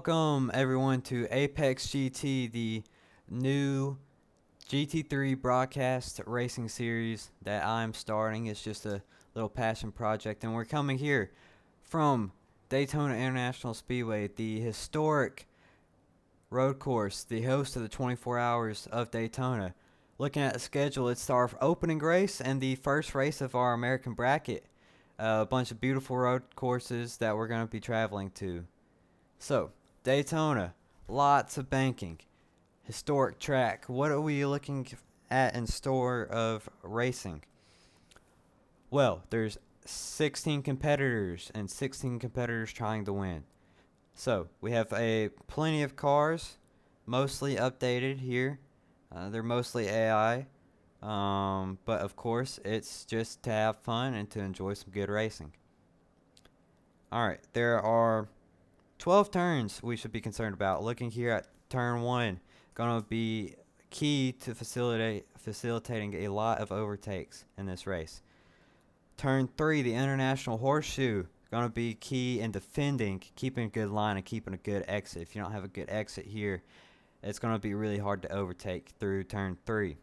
Welcome everyone to Apexgt, the new GT3 broadcast racing series that I'm starting. It's just a little passion project, and we're coming here from Daytona International Speedway, the historic road course, the host of the 24 Hours of Daytona. Looking at the schedule, it's our opening race and the first race of our American bracket. A bunch of beautiful road courses that we're going to be traveling to. So, Daytona, lots of banking, historic track. What are we looking at in store of racing? Well, there's 16 competitors and 16 competitors trying to win. So, we have plenty of cars, mostly updated here. They're mostly AI, but of course, it's just to have fun and to enjoy some good racing. Alright, there are 12 turns we should be concerned about. Looking here at turn 1, going to be key to facilitating a lot of overtakes in this race. Turn 3, the International Horseshoe, going to be key in defending, keeping a good line and keeping a good exit. If you don't have a good exit here, it's going to be really hard to overtake through turn 3.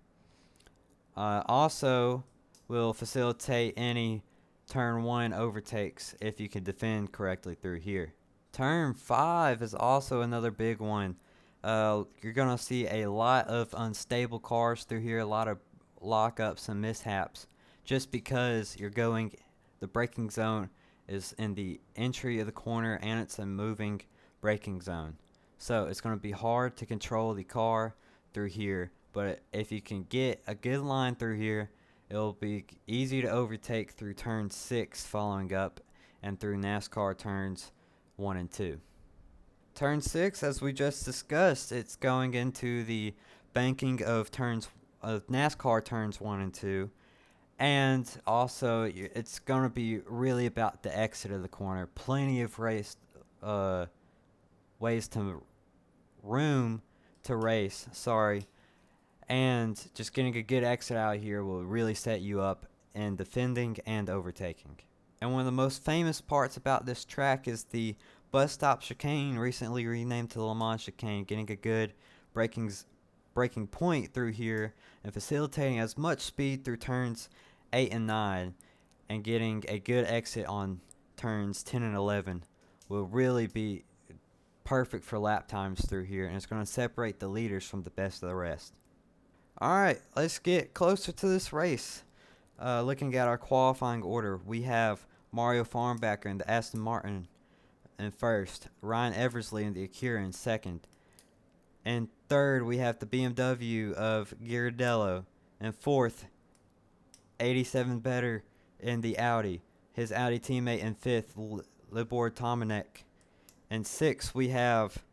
Also will facilitate any turn 1 overtakes if you can defend correctly through here. Turn 5 is also another big one. You're going to see a lot of unstable cars through here, a lot of lockups and mishaps, just because the braking zone is in the entry of the corner and it's a moving braking zone. So it's going to be hard to control the car through here, but if you can get a good line through here, it'll be easy to overtake through turn 6 following up and through NASCAR turns 1 and 2. Turn 6, as we just discussed, it's going into the banking of NASCAR turns 1 and 2, and also it's going to be really about the exit of the corner. Plenty of room to race, and just getting a good exit out here will really set you up in defending and overtaking. And one of the most famous parts about this track is the bus stop chicane, recently renamed to Le Mans chicane, getting a good braking point through here and facilitating as much speed through turns 8 and 9 and getting a good exit on turns 10 and 11 will really be perfect for lap times through here, and it's going to separate the leaders from the best of the rest. Alright, let's get closer to this race. Looking at our qualifying order, we have Mario Farnbacher in the Aston Martin in first, Ryan Eversley in the Acura in second. And third, we have the BMW of Ghirardello. And fourth, 87 better in the Audi, his Audi teammate in fifth, Libor Tomanek. And sixth, we have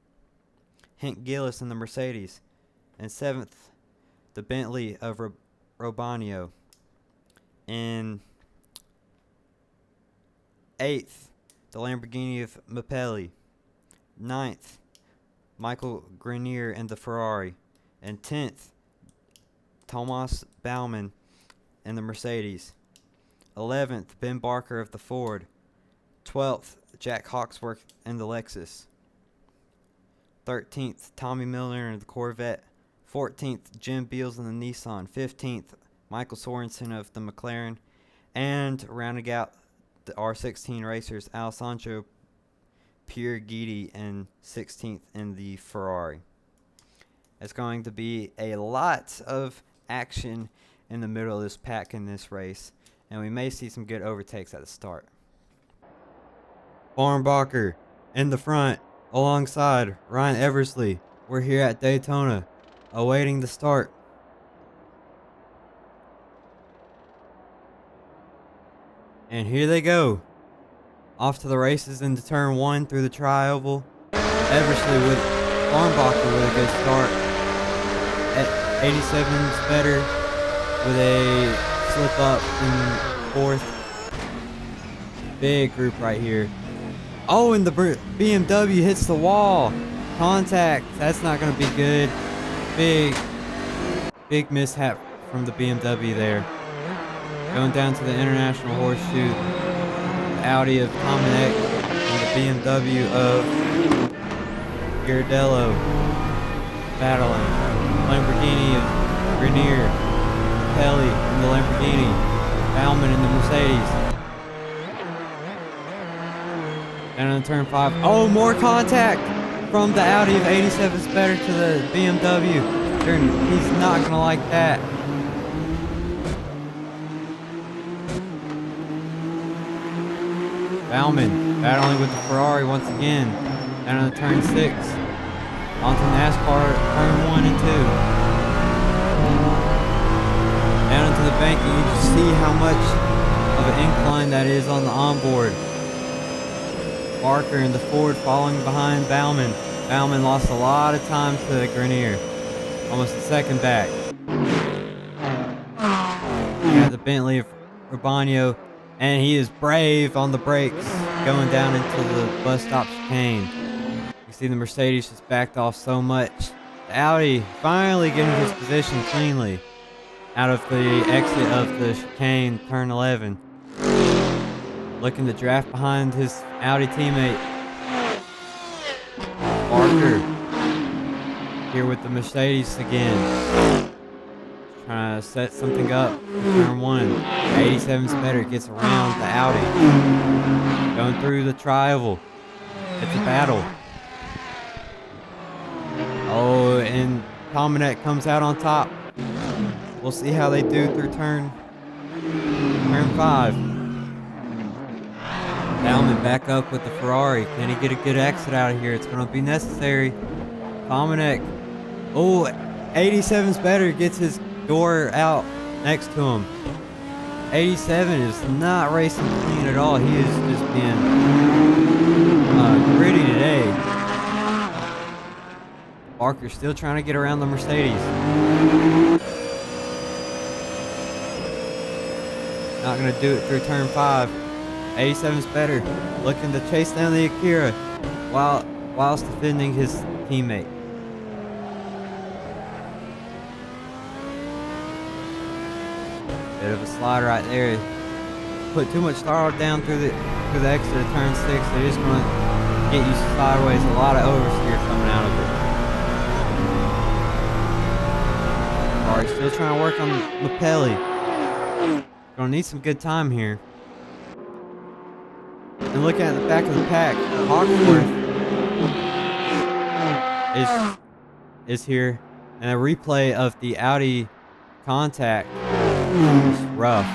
Hank Gillis in the Mercedes. And seventh, the Bentley of Robanio. In eighth, the Lamborghini of Mapelli. Ninth, Michael Grenier in the Ferrari. And 10th, Thomas Baumann in the Mercedes. 11th, Ben Barker of the Ford. 12th, Jack Hawksworth in the Lexus. 13th, Tommy Milner in the Corvette. 14th, Jim Beals in the Nissan. 15th, Michael Sorensen of the McLaren. And rounding out the R16 racers, Alessandro Pierguidi in 16th in the Ferrari. It's going to be a lot of action in the middle of this pack in this race, and we may see some good overtakes at the start. Farnbacher in the front alongside Ryan Eversley. We're here at Daytona awaiting the start. And here they go. Off to the races into turn 1 through the tri-oval. Eversley with Farnbacher with a good start. At 87's better with a slip up in fourth. Big group right here. Oh, and the BMW hits the wall. Contact. That's not going to be good. Big mishap from the BMW there. Going down to the International Horseshoe, the Audi of Tomanek, and the BMW of Girardello battling. Lamborghini of Grenier. Pelli in the Lamborghini. Bauman in the Mercedes. Down on turn 5. Oh, more contact from the Audi of 87's better to the BMW. He's not going to like that. Bauman battling with the Ferrari once again. Down on turn 6. Onto NASCAR turn 1 and 2. Down into the banking, you just see how much of an incline that is on the onboard. Barker in the Ford following behind Bauman. Bauman lost a lot of time to Grenier. Almost a second back. You got the Bentley of Urbano, and he is brave on the brakes, going down into the bus stop chicane. You see the Mercedes just backed off so much. The Audi finally getting his position cleanly out of the exit of the chicane, turn 11. Looking to draft behind his Audi teammate. Barker here with the Mercedes again. Trying to set something up for turn 1. 87's better, gets around the Audi. Going through the tri-oval. It's a battle. Oh, and Tominek comes out on top. We'll see how they do through turn 5. Bauman back up with the Ferrari. Can he get a good exit out of here? It's going to be necessary. Tominek. Oh, 87's better, gets his door out next to him. 87 is not racing clean at all. He is just being gritty today. Barker still trying to get around the Mercedes. Not going to do it through turn 5. 87's better, looking to chase down the Acura whilst defending his teammate. Bit of a slide right there. Put too much throttle down through the exit of turn 6. They're just going to get you sideways. A lot of oversteer coming out of it. Alright, still trying to work on Pelli. Gonna need some good time here. And looking at the back of the pack, Hawksworth is here, and a replay of the Audi contact. Rough.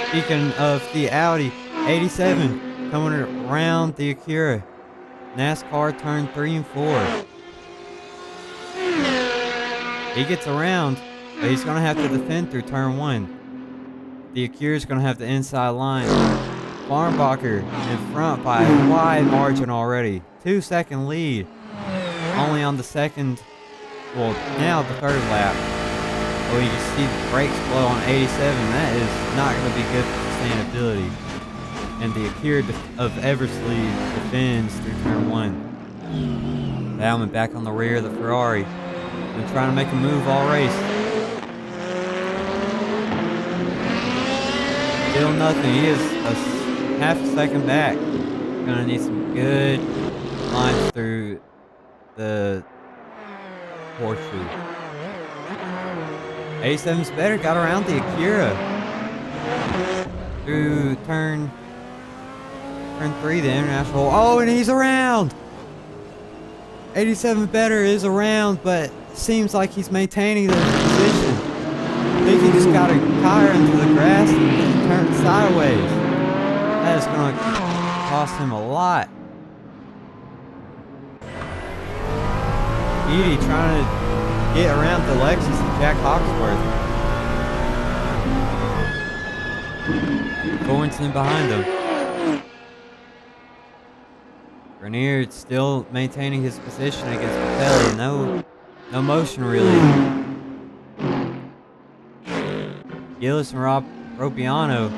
Speaking of the Audi, 87 coming around the Acura. NASCAR turn 3 and 4. He gets around, but he's going to have to defend through turn 1. The Acura is going to have the inside line. Farnbacher in front by a wide margin already. 2-second lead. Only on the second, well, now the third lap. Oh, you can see the brakes blow on 87. That is not going to be good for sustainability. And the Acura of Eversley defends through turn 1. Bauman back on the rear of the Ferrari. Been trying to make a move all race. Still nothing. He is a half a second back. Gonna need some good lines through the horseshoe. 87's better. Got around the Acura through turn 3, the international. Oh, and he's around. 87 better is around, but seems like he's maintaining the position. I think he just got a tire into the grass and turned sideways. That is going to cost him a lot. Edie trying to get around the Lexus of Jack Hawksworth. Thornton behind him. Grenier still maintaining his position against Pelli. No motion really. Gillis and Robiano,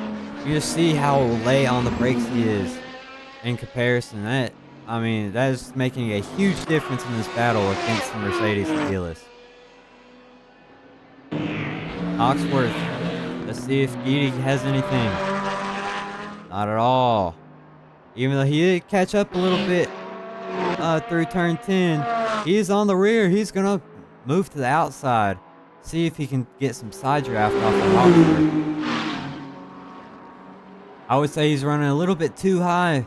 you just see how late on the brakes he is in comparison. That is making a huge difference in this battle against the Mercedes and Gillis. Let's see if Edie has anything. Not at all. Even though he did catch up a little bit through turn 10, he is on the rear. He's going to move to the outside. See if he can get some side draft off of Hawksworth. I would say he's running a little bit too high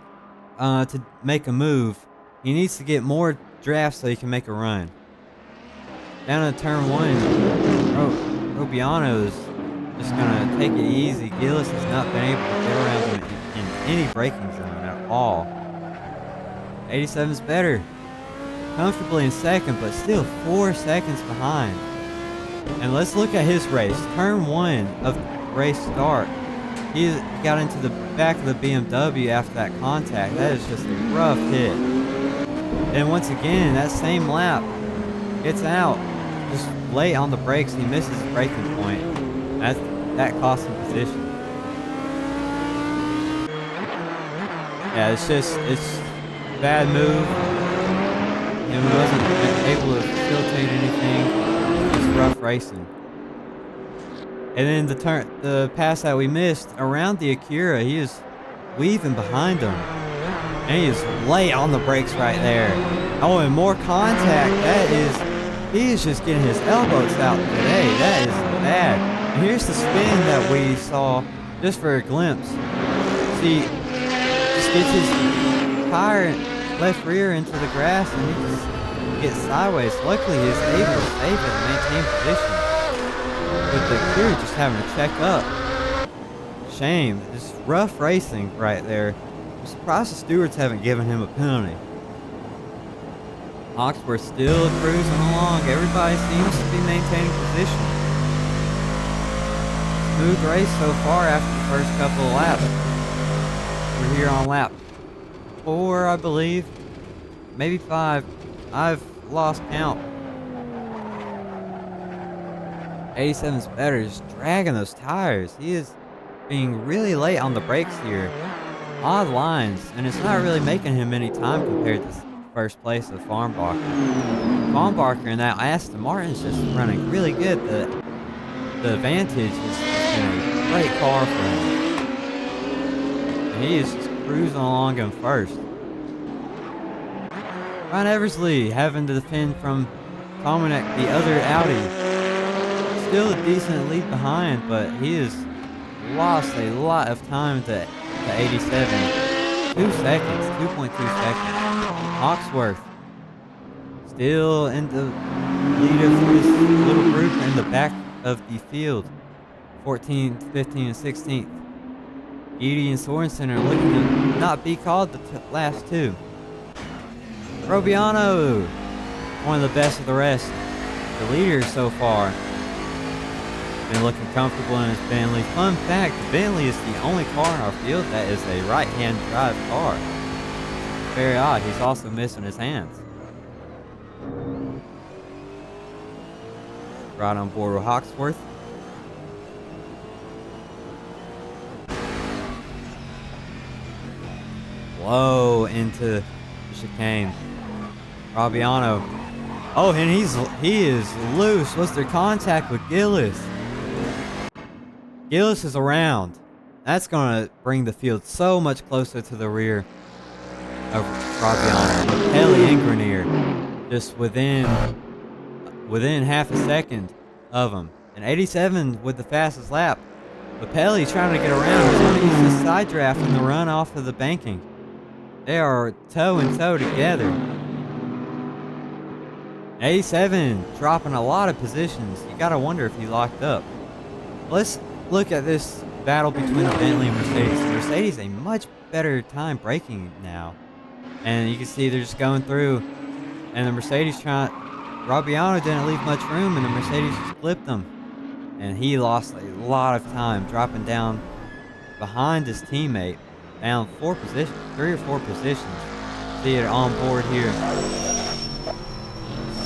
to make a move. He needs to get more drafts so he can make a run. Down to turn 1, Robiano's just going to take it easy. Gillis has not been able to get around him in any braking zone at all. 87's better. Comfortably in second, but still 4 seconds behind. And let's look at his race. Turn 1 of the race start. He got into the back of the BMW after that contact. That is just a rough hit. And once again, that same lap gets out. Just late on the brakes. He misses the braking point. That cost him position. Yeah, it's bad move. And he wasn't able to facilitate anything. Just rough racing. And then the pass that we missed around the Acura, he is weaving behind him. And he is late on the brakes right there. Oh, and more contact. He is just getting his elbows out today. That is bad. And here's the spin that we saw just for a glimpse. See, just gets his tire left rear into the grass and he just gets sideways. Luckily, he's able to save it and maintain position. But the crew just having to check up. Shame. Just rough racing right there. I'm surprised the stewards haven't given him a penalty. Hawksworth still cruising along. Everybody seems to be maintaining position. Smooth race so far after the first couple of laps. We're here on lap 4, I believe. Maybe 5. I've lost count. 87's better, just dragging those tires. He is being really late on the brakes here. Odd lines, and it's not really making him any time compared to first place of Farnbacher. Farnbacher and that Aston Martin's just running really good. The Vantage has been a great car for him. And he is just cruising along in first. Ryan Eversley having to defend from Tomanek, the other Audi. Still a decent lead behind, but he has lost a lot of time to 87. 2 seconds, 2.2 seconds. Hawksworth still in the lead of this little group in the back of the field. 14th, 15th, and 16th. Edie and Sorensen are looking to not be called the last 2. Robiano, one of the best of the rest. The leader so far. Been looking comfortable in his Bentley. Fun fact, the Bentley is the only car in our field that is a right-hand drive car. Very odd. He's also missing his hands. Right on board with Hawksworth. Low into the chicane. Robiano. Oh, and he is loose. What's their contact with Gillis? Gillis is around. That's going to bring the field so much closer to the rear of Robiano. Kelly and Grenier just within half a second of him. And 87 with the fastest lap. But Pelly trying to get around. He's going to use this side draft in the run off of the banking. They are toe and toe together. 87 dropping a lot of positions. You got to wonder if he locked up. Let's look at this battle between the Bentley and Mercedes. Mercedes a much better time braking now. And you can see they're just going through. And the Mercedes Robiano didn't leave much room and the Mercedes just flipped him. And he lost a lot of time dropping down behind his teammate. Down 3 or 4 positions. See it on board here.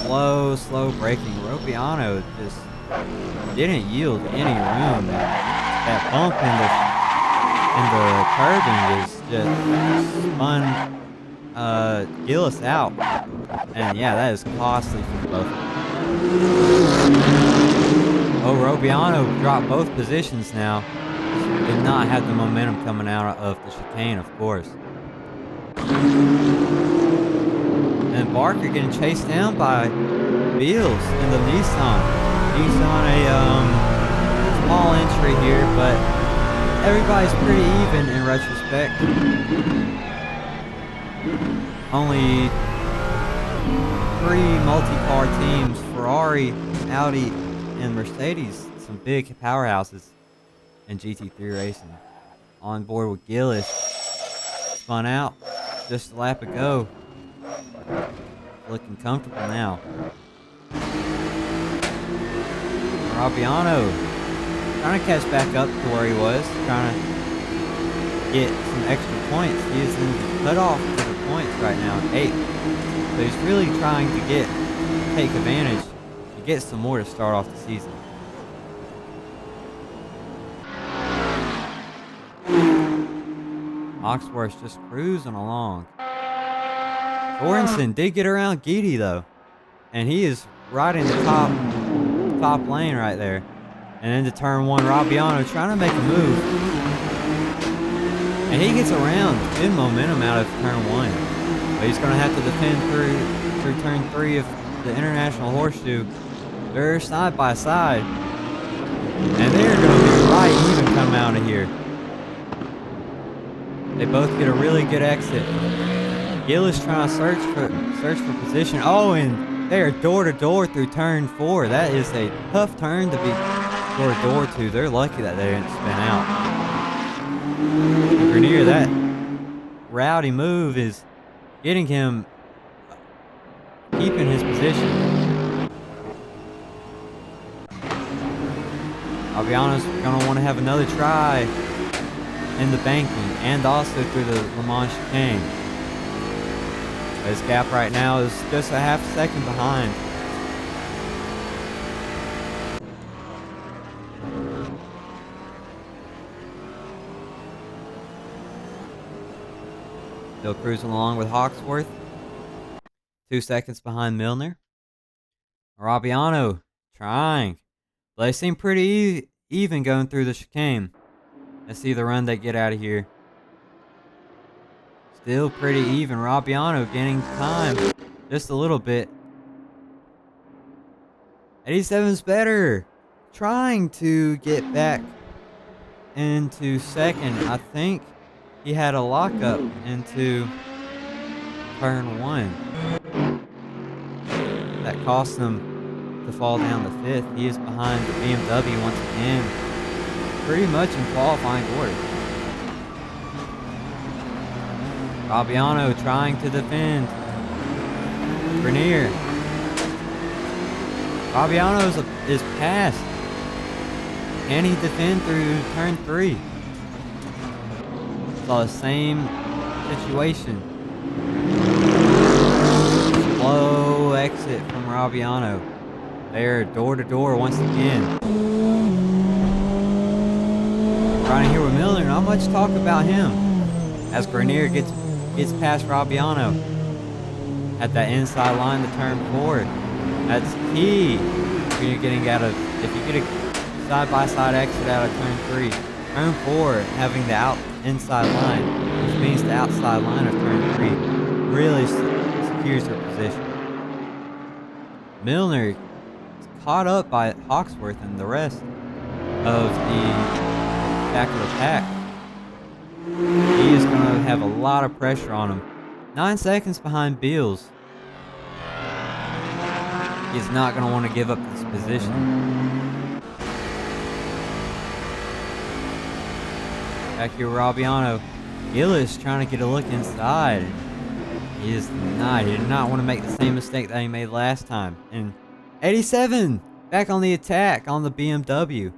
Slow braking. Robiano just didn't yield any room. That bump in the curbing is just spun Gillis out. And yeah, that is costly for both. Oh, Robiano dropped both positions now. Did not have the momentum coming out of the chicane, of course. And Barker getting chased down by Beals in the Nissan. Nissan, a small entry here, but everybody's pretty even in retrospect. Only 3 multi-car teams, Ferrari, Audi, and Mercedes, some big powerhouses in GT3 racing. On board with Gillis. Spun out just a lap ago. Looking comfortable now. Robbiano trying to catch back up to where he was, trying to get some extra points. He is in the cutoff for the points right now, 8th. So he's really trying to take advantage and get some more to start off the season. Hawksworth's just cruising along. Sorensen did get around Geedy though, and he is right in the top lane right there. And into turn 1, Robbiano trying to make a move, and he gets around good momentum out of turn 1, but he's going to have to defend through turn 3 of the International Horseshoe. They're side by side, and they're going to be right even come out of here. They both get a really good exit. Gillis trying to search for position. Oh, and they are door to door through turn 4. That is a tough turn to be door to door to. They're lucky that they didn't spin out. And Grenier, that rowdy move is getting him keeping his position. Robbiano's gonna want to have another try in the banking and also through the Le Mans chicane. His gap right now is just a half second behind. Still cruising along with Hawksworth. 2 seconds behind Milner. Robbiano trying. But they seem pretty even going through the chicane. Let's see the run they get out of here. Still pretty even. Robbiano getting time just a little bit. 87's better. Trying to get back into second. I think he had a lockup into turn 1. That cost him to fall down to 5th. He is behind the BMW once again. Pretty much in qualifying order. Robbiano trying to defend. Grenier. Robbiano is passed. Can he defend through turn 3? Saw the same situation. Slow exit from Robbiano. They're door to door once again. Right here with Milner, not much talk about him. As Grenier gets past Robbiano at that inside line to turn 4. That's key when you're getting out of, if you get a side-by-side exit out of turn 3. Turn 4, having the inside line, which means the outside line of turn 3, really secures your position. Milner is caught up by Hawksworth and the rest of the back of the pack. He is going to have a lot of pressure on him. 9 seconds behind Beals. He's not going to want to give up this position. Back here, Robbiano. Gillis trying to get a look inside. He is not. He did not want to make the same mistake that he made last time. And 87 back on the attack on the BMW.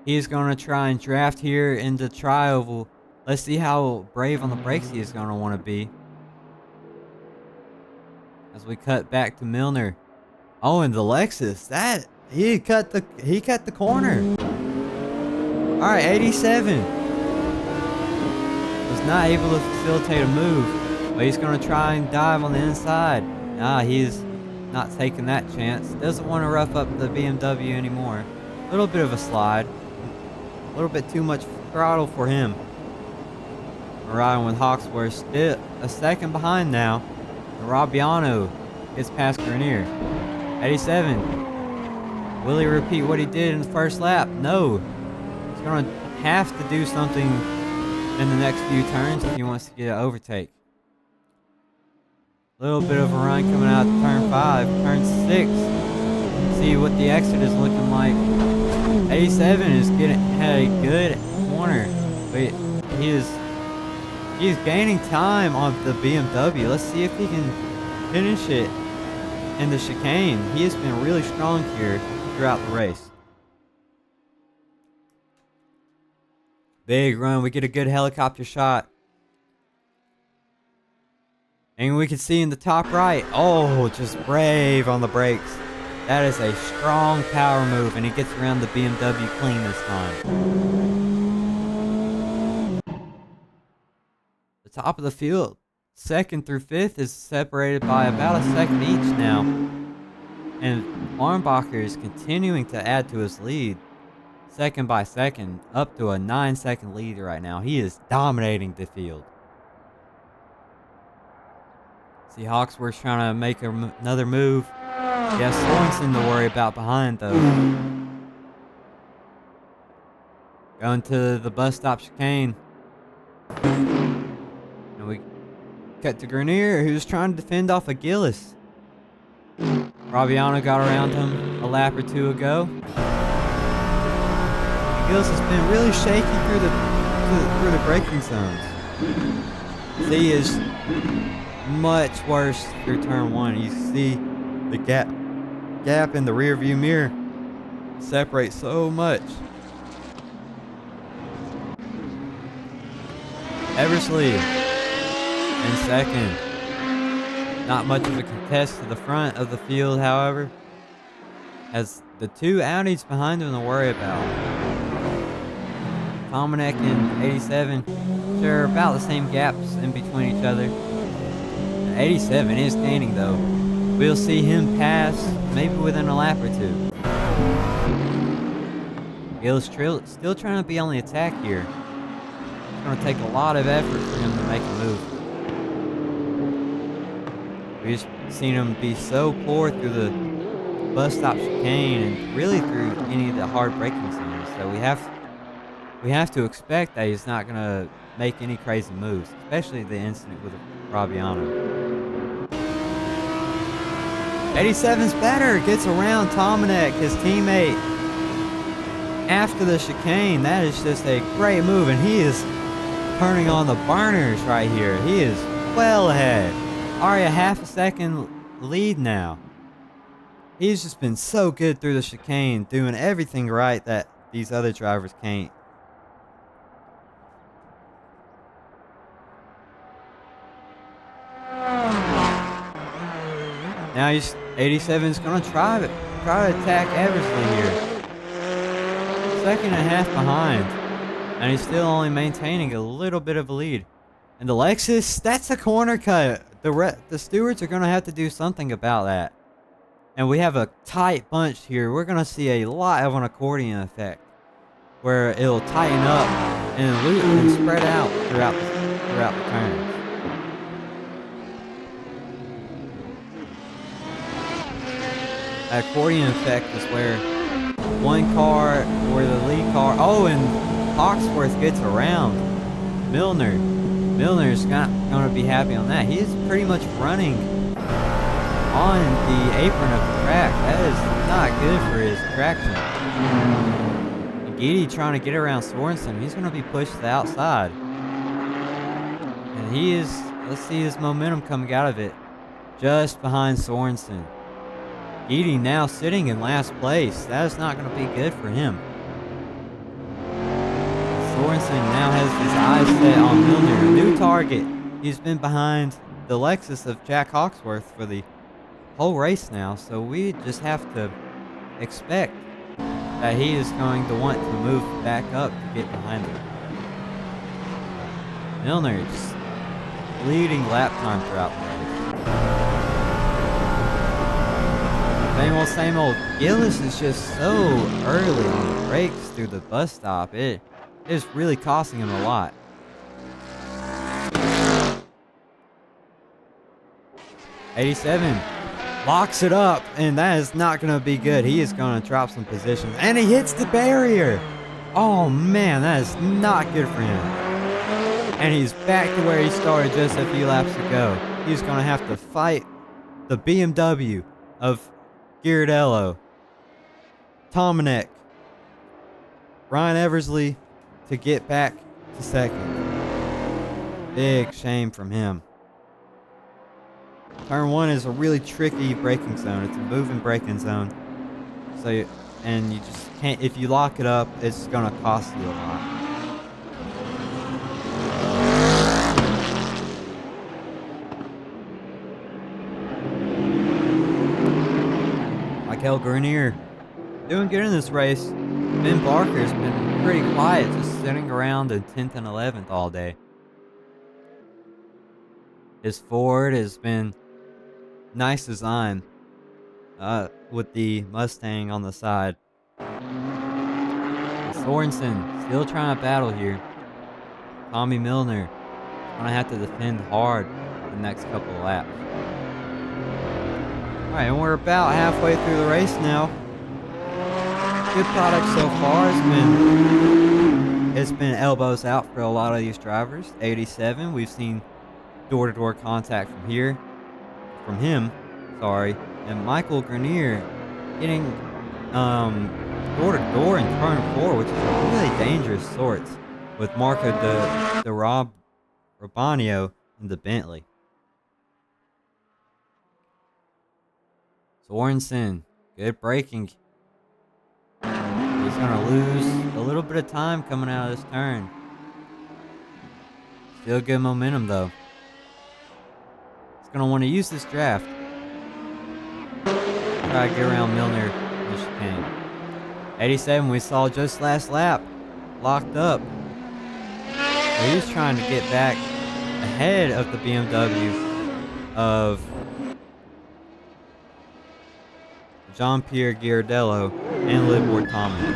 He is going to try and draft here into tri-oval. Let's see how brave on the brakes he is going to want to be. As we cut back to Milner. Oh, and the Lexus. He cut the corner. All right, 87 was not able to facilitate a move, but he's going to try and dive on the inside. Nah, he's not taking that chance. Doesn't want to rough up the BMW anymore. A little bit of a slide. A little bit too much throttle for him. We're riding with Hawksworth, still a second behind now. Robbiano gets past Grenier. 87. Will he repeat what he did in the first lap? No. He's going to have to do something in the next few turns if he wants to get an overtake. A little bit of a run coming out of turn 5. Turn 6. See what the exit is looking like. 87 is had a good corner, but he is gaining time on the BMW. Let's see if he can finish it in the chicane. He has been really strong here throughout the race. Big run. We get a good helicopter shot. And we can see in the top right. Oh, just brave on the brakes. That is a strong power move, and he gets around the BMW clean this time. The top of the field, 2nd through 5th, is separated by about a second each now. And Farnbacher is continuing to add to his lead, second by second, up to a 9-second lead right now. He is dominating the field. See, Hawksworth's trying to make another move. He has Sorensen to worry about behind, though. Going to the bus stop chicane. And we cut to Grenier, who's trying to defend off of Gillis. Robbiano got around him a lap or two ago. And Gillis has been really shaky through the braking zones. He is much worse through turn 1. You see the gap in the rear view mirror separates so much. Eversley in second. Not much of a contest to the front of the field, however, as the two Audis behind him to worry about. Tomanek and 87 share about the same gaps in between each other. 87 is gaining, though. We'll see him pass maybe within a lap or two. Gil's still trying to be on the attack here. It's going to take a lot of effort for him to make a move. We've seen him be so poor through the bus stop chicane and really through any of the hard braking zones. So we have to expect that he's not going to make any crazy moves, especially the incident with Robbiano. 87's better, gets around Tomanek, his teammate, after the chicane. That is just a great move, and he is turning on the burners right here. He is well ahead. Already a half a second lead now. He's just been so good through the chicane, doing everything right that these other drivers can't. Now 87's gonna try to attack Eversley here. 2.5 seconds behind, and he's still only maintaining a little bit of a lead. And the Lexus, that's a corner cut. The stewards are gonna have to do something about that. And we have a tight bunch here. We're gonna see a lot of an accordion effect, where it'll tighten up and loop and spread out throughout the turns. That accordion effect is where one car or the lead car. Oh, and Hawksworth gets around Milner. Milner's not going to be happy on that. He is pretty much running on the apron of the track. That is not good for his traction. And Guidi trying to get around Sorensen. He's going to be pushed to the outside. And he is, let's see his momentum coming out of it, just behind Sorensen. Guidi now sitting in last place. That is not going to be good for him. Sorensen now has his eyes set on Milner, a new target. He's been behind the Lexus of Jack Hawksworth for the whole race now, so we just have to expect that he is going to want to move back up to get behind him. Milner just leading lap time throughout the race. Same old. Gillis is just so early on the brakes through the bus stop. It is really costing him a lot. 87 locks it up, and that is not going to be good. He is going to drop some positions, and he hits the barrier. Oh man, that is not good for him. And he's back to where he started just a few laps ago. He's going to have to fight the BMW of Ghirardello, Tomanek, Ryan Eversley to get back to second. Big shame from him. Turn 1 is a really tricky braking zone. It's a moving braking zone. And you just can't, if you lock it up, it's gonna cost you a lot. Michael Grenier doing good in this race. Ben Barker's been pretty quiet, just sitting around in 10th and 11th all day. His Ford has been nice design with the Mustang on the side. Sorensen still trying to battle here. Tommy Milner gonna have to defend hard the next couple of laps. Alright, and we're about halfway through the race now. Good product so far. It's been elbows out for a lot of these drivers. 87, we've seen door-to-door contact from him, and Michael Grenier getting door-to-door in turn 4, which is a really dangerous sorts with Marco de Robanio in the Bentley. Sorensen, good braking. He's gonna lose a little bit of time coming out of this turn. Still good momentum though. He's gonna want to use this draft. Try to get around Milner as you can. 87 we saw just last lap. Locked up. So he's trying to get back ahead of the BMW of Jean-Pierre Ghirardello and Libor Tomanek.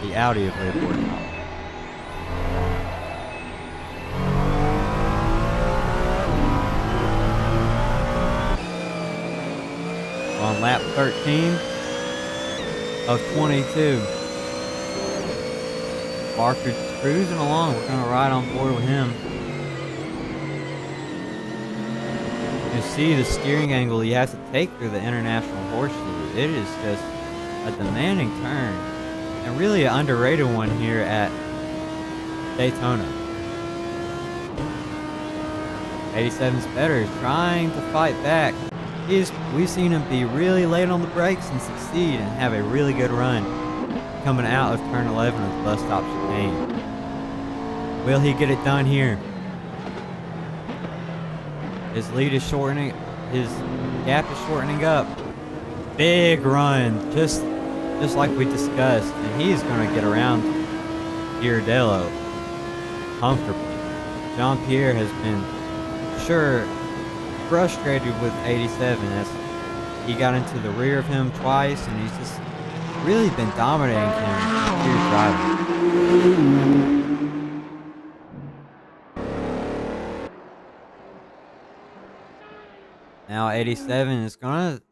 The Audi of Libor Tomanek. On lap 13 of 22. Barker's cruising along. We're going to ride on board with him. You see the steering angle he has to take through the International Horseshoe. It is just a demanding turn, and really an underrated one here at Daytona. 87's better, trying to fight back. We've seen him be really late on the brakes and succeed and have a really good run coming out of turn 11 of the bus stop chicane. Will he get it done here? His lead is shortening, his gap is shortening up. Big run, just like we discussed, and he's going to get around Ghirardello comfortably. Jean-Pierre has been frustrated with 87 as he got into the rear of him twice, and he's just really been dominating him pure driving. Now 87 is going to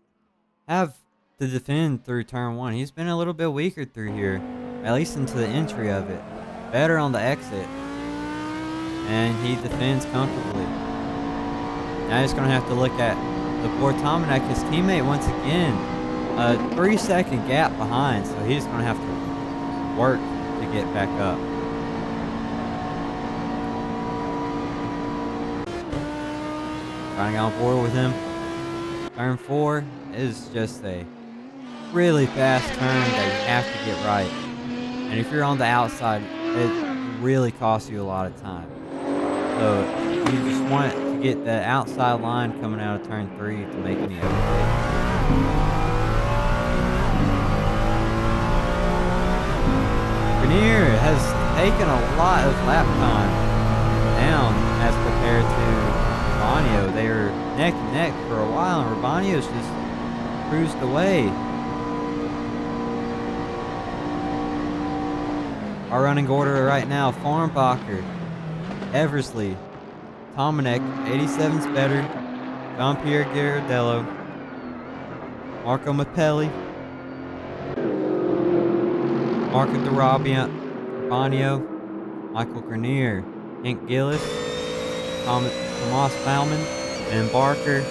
have to defend through turn 1. He's been a little bit weaker through here, at least into the entry of it. Better on the exit, and he defends comfortably. Now he's going to have to look at Libor Tomanek, his teammate, once again. A 3-second gap behind, so he's going to have to work to get back up. Trying to get on board with him. Turn 4 is just a really fast turn that you have to get right. And if you're on the outside, it really costs you a lot of time. So you just want to get the outside line coming out of turn 3 to make any overtakes. Grenier has taken a lot of lap time down as compared to Robanio. They were neck and neck for a while, and Robanio's just cruised away. Our running order right now: Farnbacher, Eversley, Tomanek. 87's better. Jean-Pierre Girardello, Marco Mappelli, Marco D'Urbanio, Michael Grenier, Hank Gillis, Tomas Bauman, Ben Barker,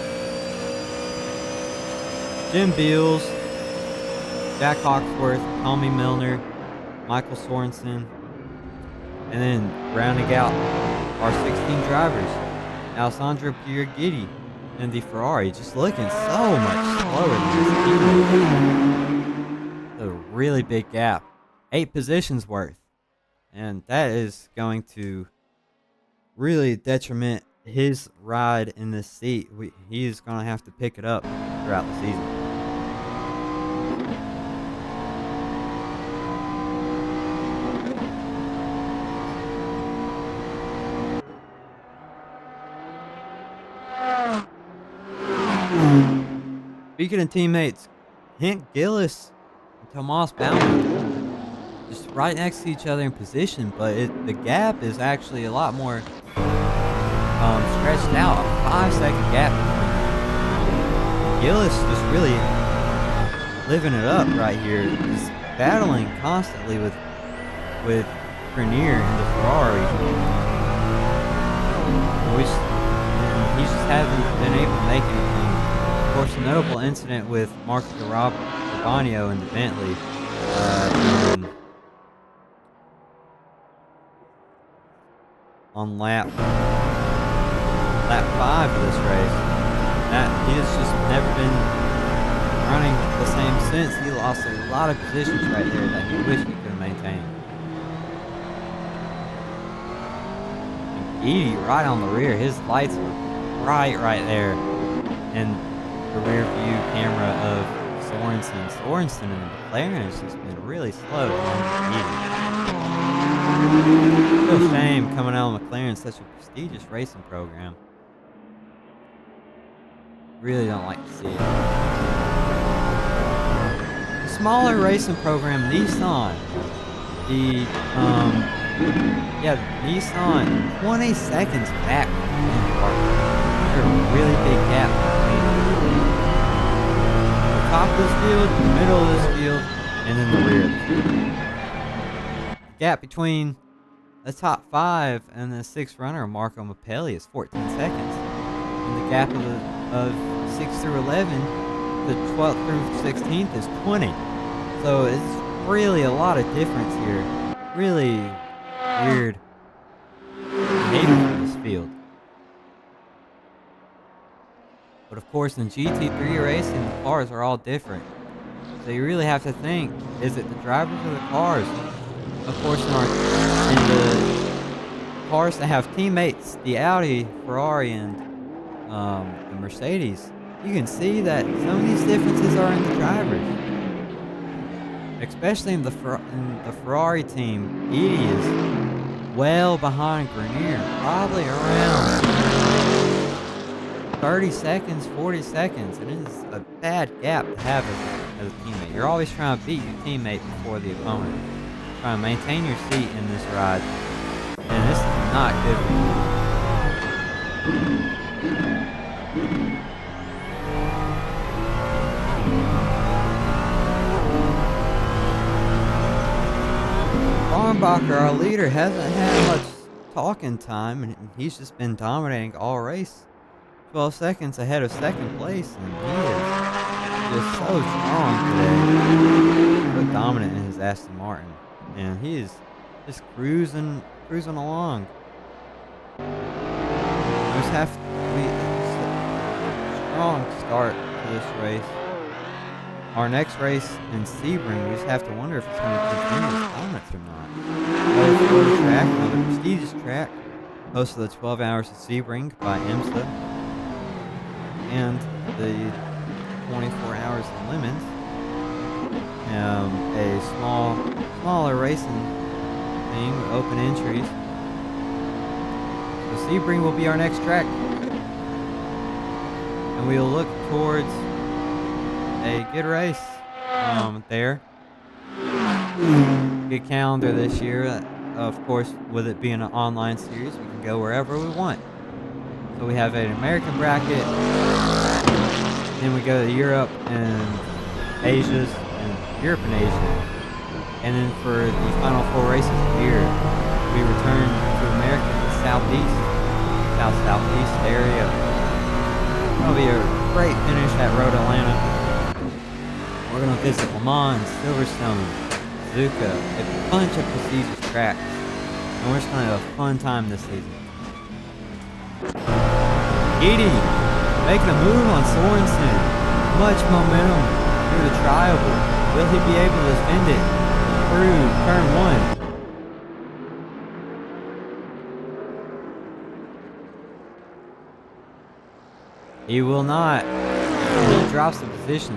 Jim Beals, Jack Hawksworth, Tommy Milner, Michael Sorensen, and then rounding out our 16 drivers, Alessandro Piergitti in the Ferrari, just looking so much slower than his teammate. A really big gap, 8 positions worth, and that is going to really detriment his ride in this seat. He is going to have to pick it up throughout the season. Speaking of teammates, Hank Gillis and Tomas Bauman just right next to each other in position, but the gap is actually a lot more stretched out. A 5-second gap between them. Gillis just really living it up right here. He's battling constantly with Grenier in the Ferrari. And he just hasn't been able to make anything. Of course, a notable incident with Marco D'Urbanio in the Bentley on lap 5 of this race. That he has just never been running the same since. He lost a lot of positions right there that he wished he could have maintained. And Edie right on the rear. His lights are bright right there. And the rear view camera of Sorensen. Sorensen in the McLaren has just been really slow to Real shame coming out of McLaren, such a prestigious racing program. Really don't like to see it. The smaller racing program, Nissan. Nissan, 20 seconds back from the There's a really big gap between the top of this field, the middle of this field, and then the rear of the field. The gap between the top 5 and the 6th runner, Marco Mappelli, is 14 seconds. And the gap of 6 through 11, the 12th through 16th is 20. So it's really a lot of difference here. Really weird behavior from this field. But of course, in GT3 racing, the cars are all different. So you really have to think, is it the drivers or the cars? Of course, in the cars that have teammates, the Audi, Ferrari, and the Mercedes, you can see that some of these differences are in the drivers. Especially in the Ferrari team, Edie is well behind Grenier, probably around 30 seconds, 40 seconds, and it is a bad gap to have as a teammate. You're always trying to beat your teammate before the opponent. Trying to maintain your seat in this ride, and this is not good for you. Farnbacher, our leader, hasn't had much talking time, and he's just been dominating all race. 12 seconds ahead of second place, and he is just so strong today. So dominant in his Aston Martin, and he is just cruising along. We just have a strong start to this race. Our next race in Sebring, we just have to wonder if it's going to continue his dominance or not. Another track, another prestigious track, hosted the 12 Hours of Sebring by IMSA, and the 24 Hours of Lemons, a smaller racing thing, open entries. So Sebring will be our next track, and we'll look towards a good race there. Good calendar this year. Of course, with it being an online series, we can go wherever we want. So So we have an American bracket, then we go to Europe and Asia's and Europe and Asia. And then for the final 4 races of the year, we return to America in the southeast area. That'll be a great finish at Road Atlanta. We're going to visit Le Mans, Silverstone, Suzuka, a bunch of prestigious tracks. And we're just going to have a fun time this season. Edie making a move on Sorensen. Much momentum through the trioval. Will he be able to defend it through turn 1? He will not. He drops the position.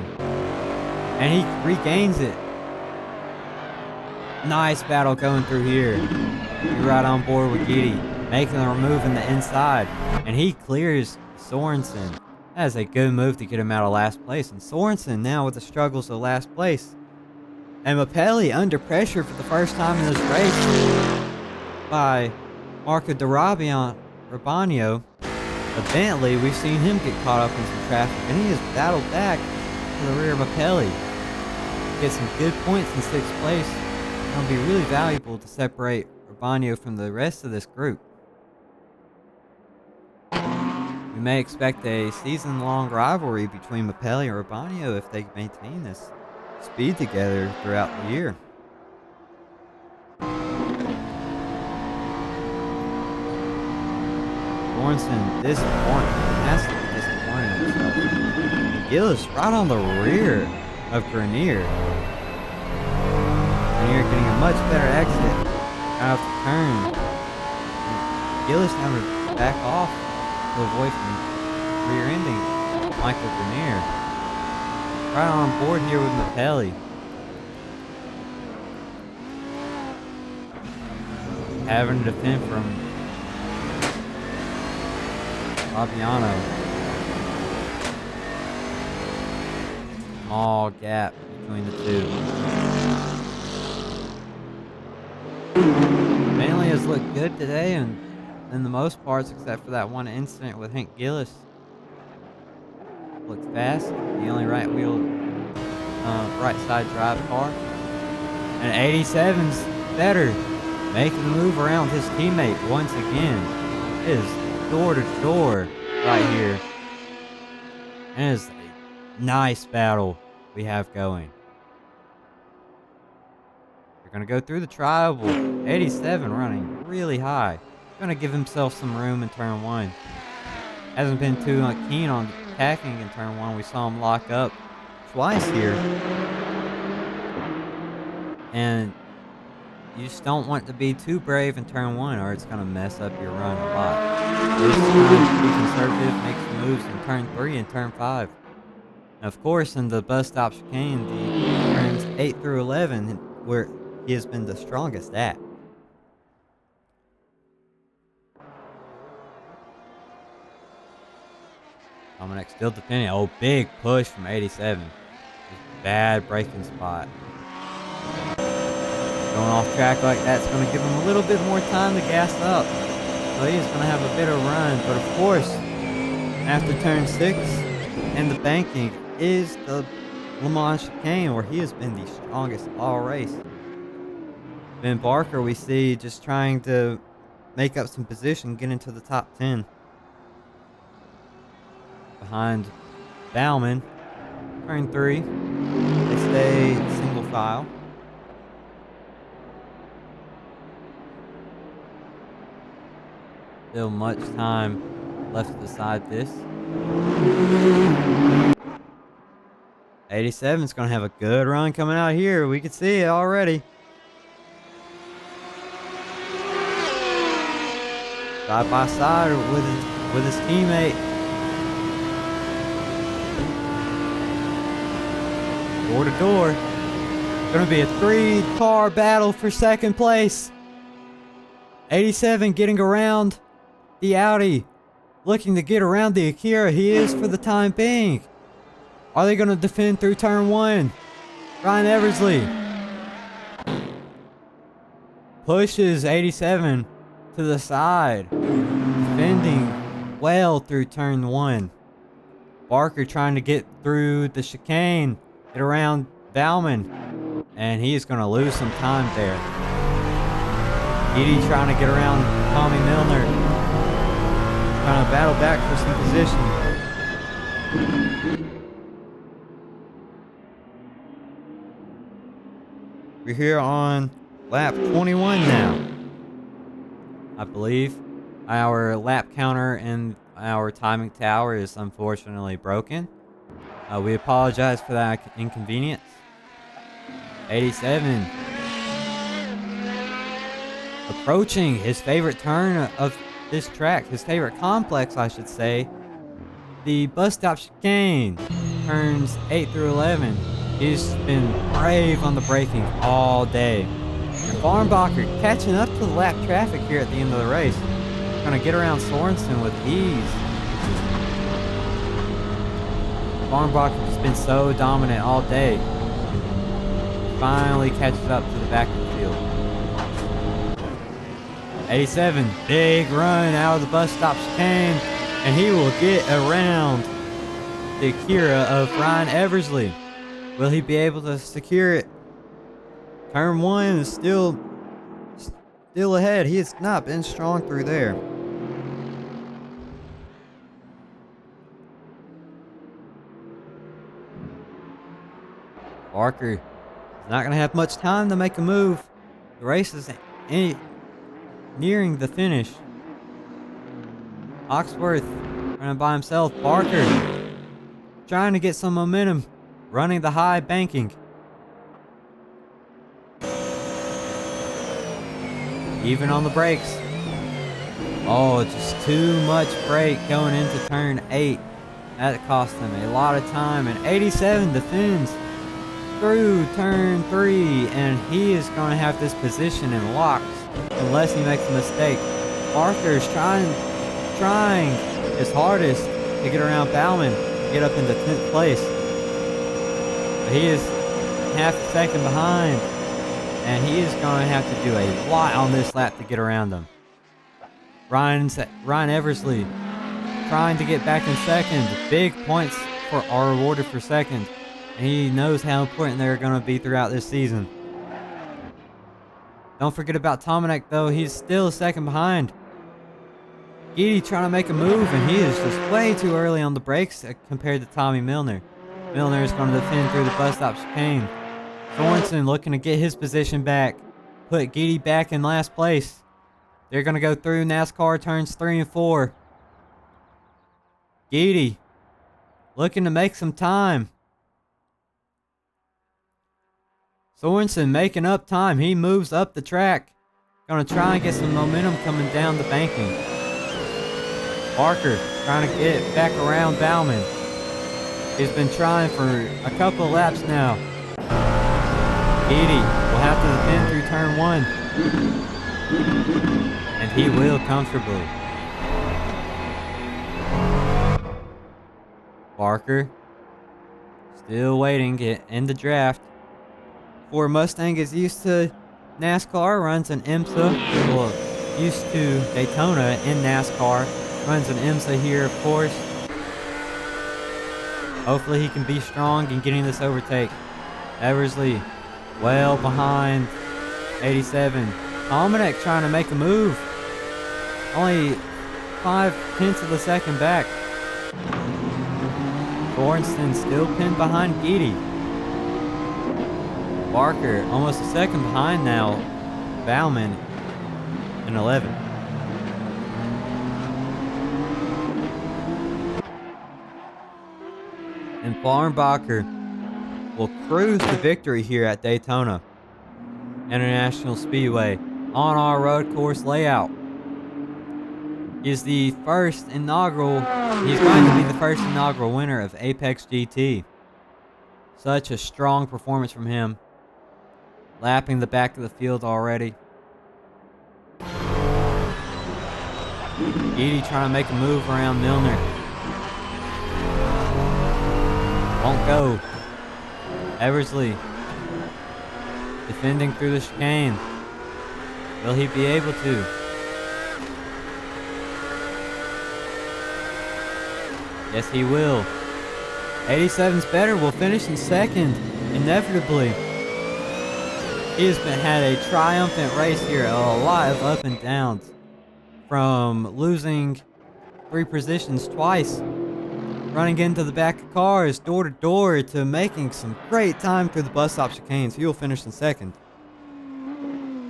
And he regains it. Nice battle going through here. You're right on board with Giddy. Making the move in the inside. And he clears Sorensen. That is a good move to get him out of last place. And Sorensen now with the struggles of last place. And Mapelli under pressure for the first time in this race by Marco D'Arabio. A Bentley, we've seen him get caught up in some traffic, and he has battled back to the rear of Mapelli. Get some good points in 6th place. It'll be really valuable to separate Urbano from the rest of this group. We may expect a season-long rivalry between Mapelli and Urbano if they maintain this speed together throughout the year. Sorensen disappointing. Has to be disappointing himself. Gillis right on the rear of Grenier. Grenier getting a much better exit out of the turn. Gillis having to back off to avoid from rear-ending Michael Grenier. Right on board here with Mapelli. Having to defend from Fabiano. Small gap between the two. Manley has looked good today and in the most parts except for that one incident with Hank Gillis. Looks fast. The only right wheel, right side drive car. And 87's better. Making the move around his teammate once again. It is door to door right here. And it's a nice battle we have going. We're going to go through the trioval. 87 running really high. Going to give himself some room in turn 1. Hasn't been too keen on attacking in turn 1. We saw him lock up twice here. And you just don't want to be too brave in turn 1 or it's going to mess up your run a lot. Just trying to be conservative, make some moves in turn 3 and turn 5. And of course, in the bus stop chicane, the turns 8 through 11, where he has been the strongest at. Dominic still defending. Oh, big push from 87. Just bad braking spot. Going off track like that's going to give him a little bit more time to gas up. So he's going to have a better run. But of course, after turn 6 and the banking is the Le Mans chicane where he has been the strongest all race. Ben Barker we see just trying to make up some position, get into the top 10. Behind Bauman. Turn 3. They stay single file. Still much time left to decide this. 87's going to have a good run coming out here. We can see it already. Side by side with his teammate. Door to door. Going to be a 3-car battle for second place. 87 getting around the Audi, looking to get around the Akira. He is for the time being. Are they going to defend through turn 1? Ryan Eversley pushes 87 to the side, defending well through turn 1. Barker trying to get through the chicane, get around Bauman, and he is going to lose some time there. Edie trying to get around Tommy Milner, trying to battle back for some position. We're here on lap 21 now, I believe. Our lap counter in our timing tower is unfortunately broken. We apologize for that inconvenience. 87. Approaching his favorite turn of this track, his favorite complex, I should say. The bus stop chicane, turns 8 through 11. He's been brave on the braking all day. And Farnbacher catching up to the lap traffic here at the end of the race. Gonna get around Sorensen with ease. Farnbacher has been so dominant all day. Finally catches up to the back of the field. 87, big run out of the bus stop chicane, and he will get around the Akira of Ryan Eversley. Will he be able to secure it? Turn 1 is still ahead. He has not been strong through there. Barker is not going to have much time to make a move. The race is nearing the finish. Oxworth running by himself. Barker trying to get some momentum, running the high banking. Even on the brakes. Oh, just too much brake going into turn 8. That cost him a lot of time. And 87 defends through turn 3, and he is going to have this position in locks unless he makes a mistake. Barker's trying his hardest to get around Bauman, to get up into 10th place. But he is half a second behind, and he is going to have to do a lot on this lap to get around him. Ryan Eversley trying to get back in second. Big points are awarded for second. And he knows how important they're going to be throughout this season. Don't forget about Tomanek, though. He's still second behind. Geedy trying to make a move, and he is just way too early on the brakes compared to Tommy Milner. Milner is going to defend through the bus stop chicane. Sorensen looking to get his position back. Put Geedy back in last place. They're going to go through NASCAR turns 3 and 4. Geedy looking to make some time. Sorensen making up time. He moves up the track. Gonna try and get some momentum coming down the banking. Barker trying to get back around Bauman. He's been trying for a couple of laps now. Edie will have to defend through turn 1. And he will comfortably. Barker still waiting in the draft. Ford Mustang is used to NASCAR, runs an IMSA. Well, used to Daytona in NASCAR, runs an IMSA here, of course. Hopefully he can be strong in getting this overtake. Eversley well behind 87. Tomanek trying to make a move. Only 5/10 of a second back. Sorensen still pinned behind Geedy. Barker almost a second behind now. Bauman in 11. And Farnbacher will cruise to victory here at Daytona International Speedway on our road course layout. He's the first inaugural. He's going to be the first inaugural winner of Apexgt GT. Such a strong performance from him. Lapping the back of the field already. Edie trying to make a move around Milner. Won't go. Eversley defending through the chicane. Will he be able to? Yes, he will. 87's better will finish in second, inevitably. He has had a triumphant race here, a lot of up and downs. From losing 3 positions twice, running into the back of cars, door to door, to making some great time through the bus stop chicanes. He will finish in second.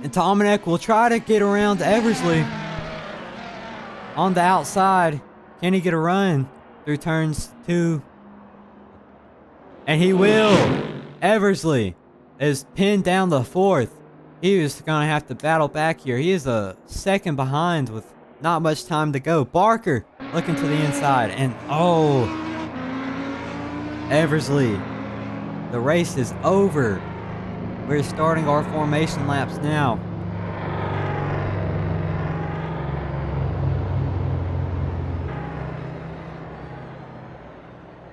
And Tomanek will try to get around Eversley on the outside. Can he get a run through turns 2? And he will. Eversley is pinned down the 4th. He is going to have to battle back here. He is a second behind with not much time to go. Barker looking to the inside. And oh, Eversley. The race is over. We're starting our formation laps now.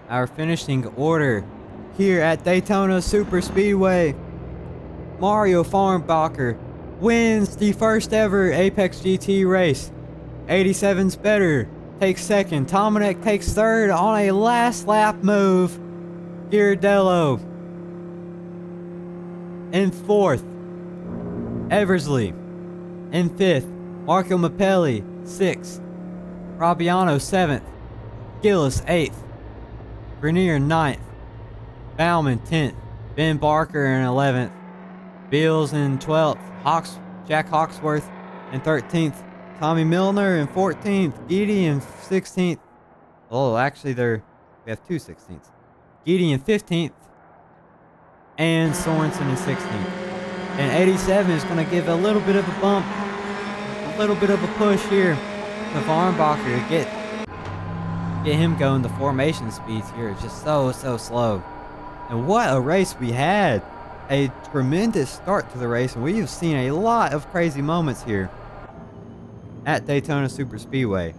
Our finishing order here at Daytona Superspeedway. Mario Farnbacher wins the first ever Apexgt GT race. 87's better takes second. Tomanek takes third on a last lap move. Ghirardello in 4th. Eversley in 5th. Marco Mappelli 6th. Robiano 7th. Gillis 8th. Grenier 9th. Bauman 10th. Ben Barker in 11th. Beals in 12th. Jack Hawksworth in 13th. Tommy Milner in 14th. Geedy in 16th. Oh, actually we have 2 16ths. Geedy in 15th. And Sorensen in 16th. And 87 is going to give a little bit of a bump. A little bit of a push here to Farnbacher to get him going. The formation speeds here is just so slow. And what a race we had. A tremendous start to the race, and we've seen a lot of crazy moments here at Daytona Superspeedway.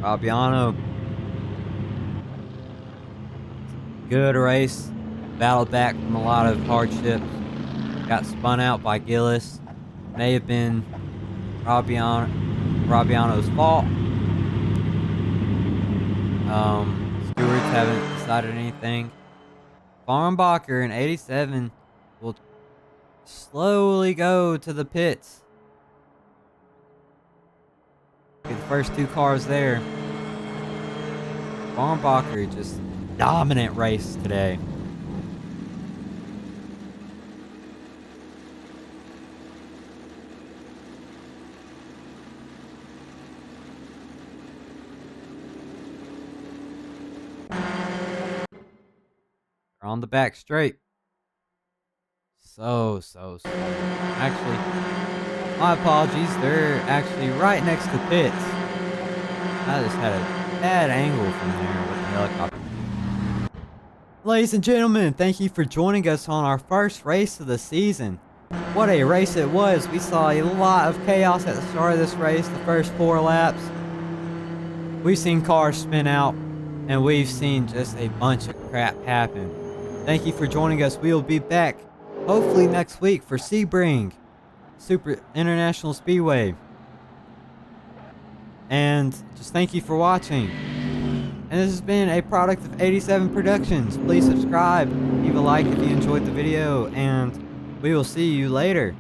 Robiano, good race, battled back from a lot of hardships, got spun out by Gillis. May have been Robiano's fault. Stewards haven't decided anything. Farnbacher in 87 will slowly go to the pits. Get the first 2 cars there. Farnbacher just dominant race today. They're on the back straight. So slow. Actually, my apologies. They're actually right next to pits. I just had a bad angle from there with the helicopter. Ladies and gentlemen, thank you for joining us on our first race of the season. What a race it was. We saw a lot of chaos at the start of this race, the first 4 laps. We've seen cars spin out, and we've seen just a bunch of crap happen. Thank you for joining us. We will be back hopefully next week for Sebring Super International Speedway. And just thank you for watching. And this has been a product of 87 Productions. Please subscribe, leave a like if you enjoyed the video, and we will see you later.